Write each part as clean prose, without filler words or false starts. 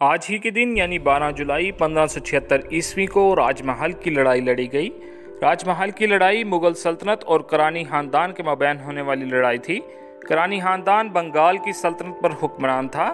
आज ही के दिन यानी 12 जुलाई 1576 ईस्वी को राजमहल की लड़ाई लड़ी गई। राजमहल की लड़ाई मुगल सल्तनत और करानी खानदान के मबैन होने वाली लड़ाई थी। करानी खानदान बंगाल की सल्तनत पर हुक्मरान था।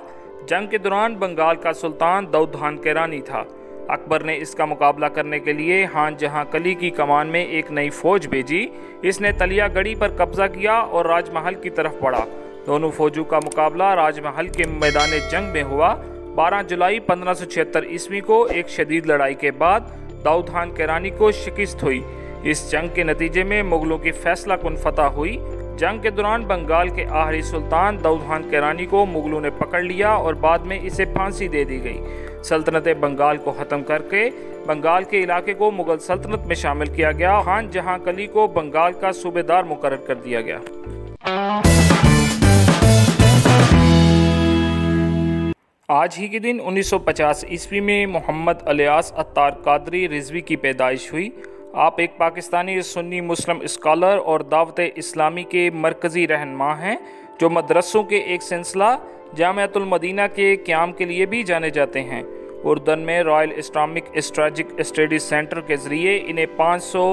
जंग के दौरान बंगाल का सुल्तान दाऊद खान केरानी था। अकबर ने इसका मुकाबला करने के लिए खान जहां कली की कमान में एक नई फौज भेजी। इसने तलिया गढ़ी पर कब्जा किया और राजमहल की तरफ बढ़ा। दोनों फौजों का मुकाबला राजमहल के मैदान जंग में हुआ। 12 जुलाई 1576 ईस्वी को एक शदीद लड़ाई के बाद दाऊद खान केरानी को शिकस्त हुई। इस जंग के नतीजे में मुगलों की फैसला कुन फतह हुई। जंग के दौरान बंगाल के आखिरी सुल्तान दाऊद खान केरानी को मुगलों ने पकड़ लिया और बाद में इसे फांसी दे दी गई। सल्तनत बंगाल को ख़त्म करके बंगाल के इलाके को मुगल सल्तनत में शामिल किया गया। खान जहां कली को बंगाल का सूबेदार मुकर्रर कर दिया गया। आज ही के दिन 1950 ईस्वी में मोहम्मद अलियास अत्तार कादरी रिजवी की पैदाइश हुई। आप एक पाकिस्तानी सुन्नी मुस्लिम स्कॉलर और दावत इस्लामी के मरकज़ी रहनुमा हैं, जो मदरसों के एक सिलसिला जामिअतुल मदीना के क़याम के लिए भी जाने जाते हैं। उर्दन में royal Islamic strategic studies centre के ज़रिए इन्हें 500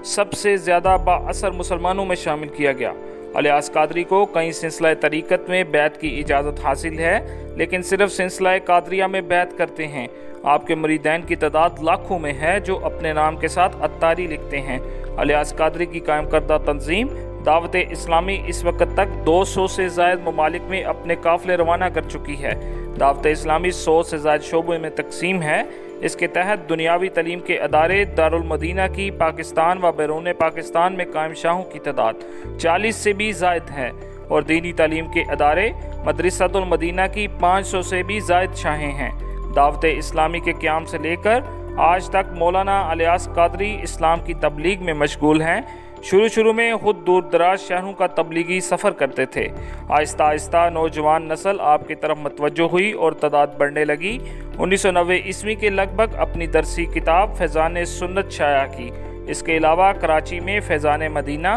सबसे ज़्यादा बाअसर मुसलमानों में शामिल किया गया। अलियास कादरी को कई सिलसिला तरीक़त में बैत की इजाज़त हासिल है, लेकिन सिर्फ सिलसिला कादरिया में बैत करते हैं। आपके मुरीदैन की तादाद लाखों में है जो अपने नाम के साथ अत्तारी लिखते हैं। अलियास कादरी की कायम करदा तंजीम दावत इस्लामी इस वक्त तक 200 से ज़ायद ममालिक में अपने काफ़िले रवाना कर चुकी है। दावत इस्लामी 100 से ज़ायद शोबों में तकसीम है। इसके तहत दुनियावी तलीम के अदारे दारुल मदीना की पाकिस्तान व बैरून पाकिस्तान में कायम शाहों की तादाद 40 से भी ज़ायद है और दीनी तालीम के अदारे मदरसतुल मदीना की 500 से भी ज़ायद शाहें हैं। दावत इस्लामी के क़याम से लेकर आज तक मौलाना अलियास कादरी इस्लाम की तबलीग में मशगूल हैं। शुरू में खुद दूर दराज शहरों का तबलीगी सफ़र करते थे। आहिस्ता आहिस्ता नौजवान नस्ल आपकी तरफ मतवज्जो हुई और तादाद बढ़ने लगी। 1990 ईस्वी के लगभग अपनी दरसी किताब फैज़ान सुन्नत शाया की। इसके अलावा कराची में फैज़ान मदीना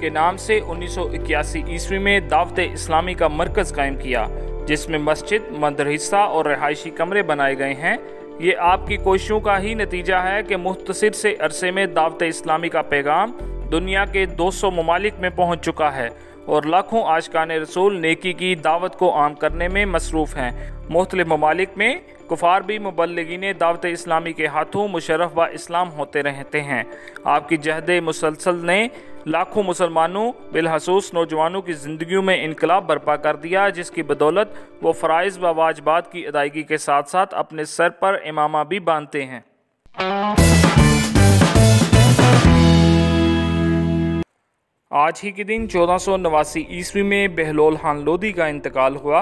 के नाम से 1981 ईस्वी में दावत इस्लामी का मरकज़ कायम किया, जिसमें मस्जिद, मदरसा और रहायशी कमरे बनाए गए हैं। ये आपकी कोशिशों का ही नतीजा है कि मुख्तसर से अरसे में दावत इस्लामी का पैगाम दुनिया के 200 ममालिक में पहुंच चुका है और लाखों आशिकान रसूल नेकी की दावत को आम करने में मसरूफ़ हैं। मुख्तलिफ ममालिक में कुफार भी मुबल्लिगीन दावत इस्लामी के हाथों मुशर्रफ व इस्लाम होते रहते हैं। आपकी जहद मुसलसल ने लाखों मुसलमानों बिलखसूस नौजवानों की ज़िंदगियों में इनकलाब बर्पा कर दिया, जिसकी बदौलत वो फ़राइज़ व वाजिबात की अदायगी के साथ साथ अपने सर पर इमामा भी बांधते हैं। आज ही के दिन 1489 ईस्वी में बहलोल खान लोदी का इंतकाल हुआ।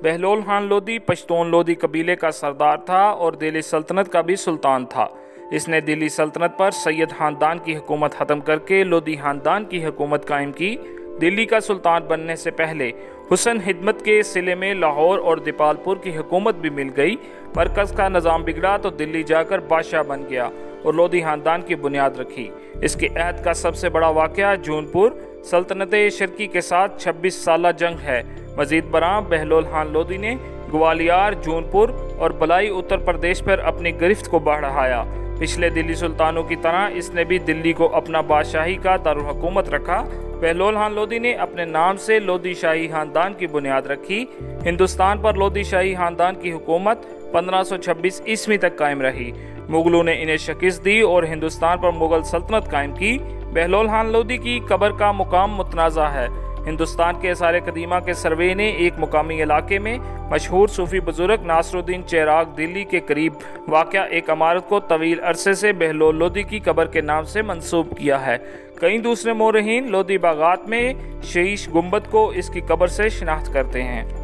बहलोल खान लोदी पश्तून लोदी कबीले का सरदार था और दिल्ली सल्तनत का भी सुल्तान था। इसने दिल्ली सल्तनत पर सैयद खानदान की हुकूमत ख़त्म करके लोदी खानदान की हुकूमत कायम की। दिल्ली का सुल्तान बनने से पहले हुसन हिदमत के सिले में लाहौर और दीपालपुर की हुकूमत भी मिल गई। मरकज़ का निज़ाम बिगड़ा तो दिल्ली जाकर बादशाह बन गया और लोदी खानदान की बुनियाद रखी। इसके अहद का सबसे बड़ा वाक़या जौनपुर सल्तनत शर्की के साथ 26 साला जंग है। मज़ीद बरां बहलोल खान लोदी ने ग्वालियर, जौनपुर और बलाई उत्तर प्रदेश पर अपनी गिरफ्त को बढ़ाया। पिछले दिल्ली सुल्तानों की तरह इसने भी दिल्ली को अपना बादशाही का दारुल हुकूमत रखा। बहलोल खान लोदी ने अपने नाम से लोदी शाही खानदान की बुनियाद रखी। हिंदुस्तान पर लोदी शाही खानदान की हुकूमत 1526 ईस्वी तक कायम रही। मुगलों ने इन्हें शिकस्त दी और हिंदुस्तान पर मुगल सल्तनत कायम की। बहलोल खान लोदी की कब्र का मुकाम मुतनाज़ा है। हिंदुस्तान के आसार कदीमा के सर्वे ने एक मुकामी इलाके में मशहूर सूफी बुजुर्ग नासरुद्दीन चिराग दिल्ली के करीब वाक़या एक इमारत को तवील अरसे से बहलोल लोदी की कब्र के नाम से मंसूब किया है। कई दूसरे मोरहीन लोदी बागात में शीश गुंबद को इसकी कब्र से शिनाख्त करते हैं।